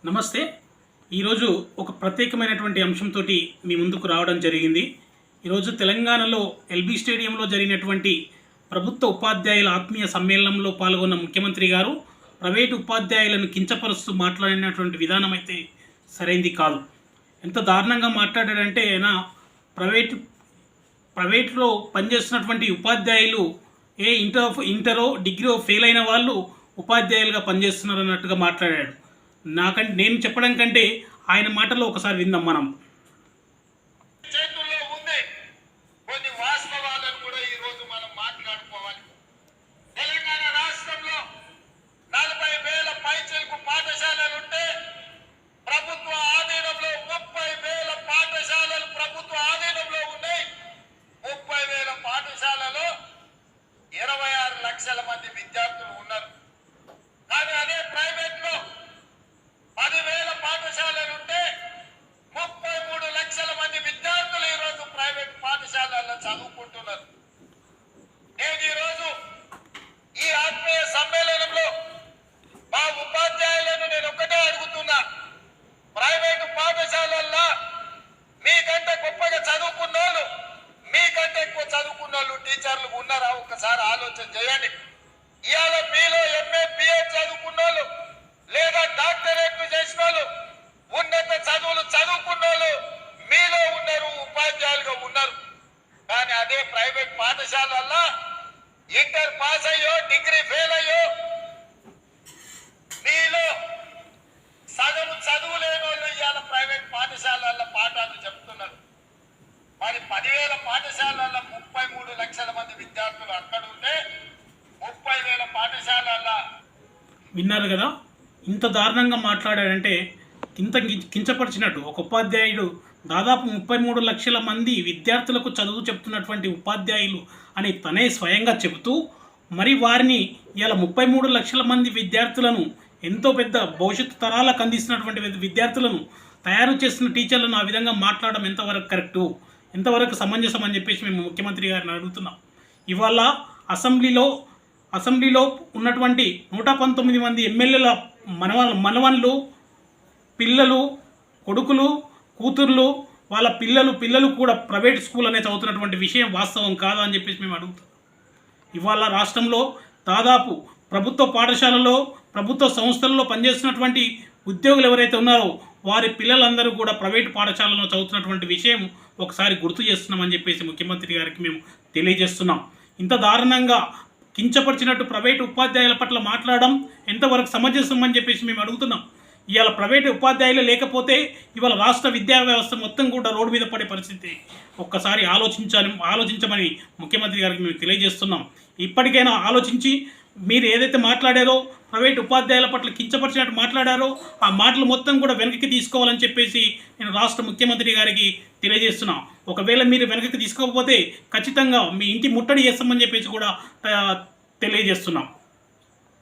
నమస్తే. ఈరోజు ఒక ప్రత్యేకమైనటువంటి అంశంతో మీ ముందుకు రావడం జరిగింది. ఈరోజు తెలంగాణలో ఎల్బీ స్టేడియంలో జరిగినటువంటి ప్రభుత్వ ఉపాధ్యాయుల ఆత్మీయ సమ్మేళనంలో పాల్గొన్న ముఖ్యమంత్రి గారు ప్రైవేటు ఉపాధ్యాయులను కించపరుస్తూ మాట్లాడినటువంటి విధానం అయితే సరైంది కాదు. ఎంత దారుణంగా మాట్లాడాడంటే ప్రైవేట్లో పనిచేస్తున్నటువంటి ఉపాధ్యాయులు ఇంటరో డిగ్రీలో ఫెయిల్ అయిన వాళ్ళు ఉపాధ్యాయులుగా పనిచేస్తున్నారు అన్నట్టుగా మాట్లాడాడు. నేను చెప్పడం కంటే ఆయన మాటల్లో ఒకసారి విందాం మనం. చేతుల్లో ఉంది కొన్ని వాస్తవాలను కూడా ఈ రోజు మనం మాట్లాడుకోవాలి. తెలంగాణ రాష్ట్రంలో 40,000 పైచిలకు పాఠశాలలుంటే ప్రభుత్వ ఆధీనంలో 30,000 పాఠశాలలు ప్రభుత్వ ఆధీనంలో ఉన్నాయి. 30,000 పాఠశాలలో 26 లక్షల మంది విద్యార్థులు ఉన్నారు. కానీ అదే ప్రైవేట్ లో 10,000 పాఠశాలలుంటే 33 లక్షల మంది విద్యార్థులు ఈరోజు ప్రైవేట్ పాఠశాలల్లో చదువుకుంటున్నారు. నేను ఈరోజు ఈ ఆత్మీయ సమ్మేళనంలో మా ఉపాధ్యాయులను నేను ఒక్కటే అడుగుతున్నా, ప్రైవేటు పాఠశాలల్లో మీకంటే గొప్పగా చదువుకున్న వాళ్ళు, మీకంటే ఎక్కువ చదువుకున్న వాళ్ళు టీచర్లు ఉన్నారా? ఒక్కసారి ఆలోచన చేయండి. ఇవాళ మీలో ఎంఏ బిఏ చదువుకున్న వాళ్ళు లేదా డాక్టరేట్లు చేసిన వాళ్ళు, ఉన్నత చదువులు చదువుకున్న వాళ్ళు మీలో ఉన్నారు, ఉపాధ్యాయులుగా ఉన్నారు. కానీ అదే ప్రైవేట్ పాఠశాలల్లో ఇంటర్ పాస్ అయ్యో డిగ్రీ ఫెయిల్ అయ్యో మీలో సగం చదువు లేని వాళ్ళు ఇవాళ ప్రైవేట్ పాఠశాలల్లో పాఠాలు చెప్తున్నారు. మరి 10,000 పాఠశాలల్లో 33 లక్షల మంది విద్యార్థులు అక్కడ ఉంటే 30,000 పాఠశాలల్లో విన్నారు కదా, ఇంత దారుణంగా మాట్లాడాడంటే ఇంత కించపరిచినట్టు. ఒక ఉపాధ్యాయుడు దాదాపు 33 లక్షల మంది విద్యార్థులకు చదువు చెప్తున్నటువంటి ఉపాధ్యాయులు అని తనే స్వయంగా చెబుతూ, మరి వారిని ఇలా 33 లక్షల మంది విద్యార్థులను, ఎంతో పెద్ద భవిష్యత్తు తరాలకు అందిస్తున్నటువంటి విద్యార్థులను తయారు చేస్తున్న టీచర్లను ఆ విధంగా మాట్లాడడం ఎంతవరకు కరెక్టు, ఎంతవరకు సమంజసం అని చెప్పేసి మేము ముఖ్యమంత్రి గారిని అడుగుతున్నాం. ఇవాళ అసెంబ్లీలో ఉన్నటువంటి 119 మంది ఎమ్మెల్యేల మనవన్లు, పిల్లలు, కొడుకులు, కూతుర్లు, వాళ్ళ పిల్లలు కూడా ప్రైవేట్ స్కూల్ అనే చదువుతున్నటువంటి విషయం వాస్తవం కాదా అని చెప్పేసి మేము అడుగుతాం. ఇవాళ రాష్ట్రంలో దాదాపు ప్రభుత్వ పాఠశాలలో, ప్రభుత్వ సంస్థలలో పనిచేస్తున్నటువంటి ఉద్యోగులు ఎవరైతే ఉన్నారో వారి పిల్లలందరూ కూడా ప్రైవేట్ పాఠశాలలో చదువుతున్నటువంటి విషయం ఒకసారి గుర్తు చేస్తున్నామని చెప్పేసి ముఖ్యమంత్రి గారికి మేము తెలియజేస్తున్నాం. ఇంత దారుణంగా కించపరిచినట్టు ప్రైవేటు ఉపాధ్యాయుల పట్ల మాట్లాడడం ఎంతవరకు సమంజసం అని చెప్పేసి మేము అడుగుతున్నాం. ఇవాళ ప్రైవేటు ఉపాధ్యాయులు లేకపోతే ఇవాళ రాష్ట్ర విద్యా వ్యవస్థ మొత్తం కూడా రోడ్డు మీద పడే పరిస్థితి. ఒక్కసారి ఆలోచించమని ముఖ్యమంత్రి గారికి మేము తెలియజేస్తున్నాం. ఇప్పటికైనా ఆలోచించి మీరు ఏదైతే మాట్లాడారో, ప్రైవేట్ ఉపాధ్యాయుల పట్ల కించపరిచినట్టు మాట్లాడారో ఆ మాటలు మొత్తం కూడా వెనక్కి తీసుకోవాలని చెప్పేసి నేను రాష్ట్ర ముఖ్యమంత్రి గారికి తెలియజేస్తున్నాం. ఒకవేళ మీరు వెనక్కి తీసుకోకపోతే ఖచ్చితంగా మీ ఇంటి ముట్టడి చేస్తామని చెప్పేసి కూడా తెలియజేస్తున్నాం.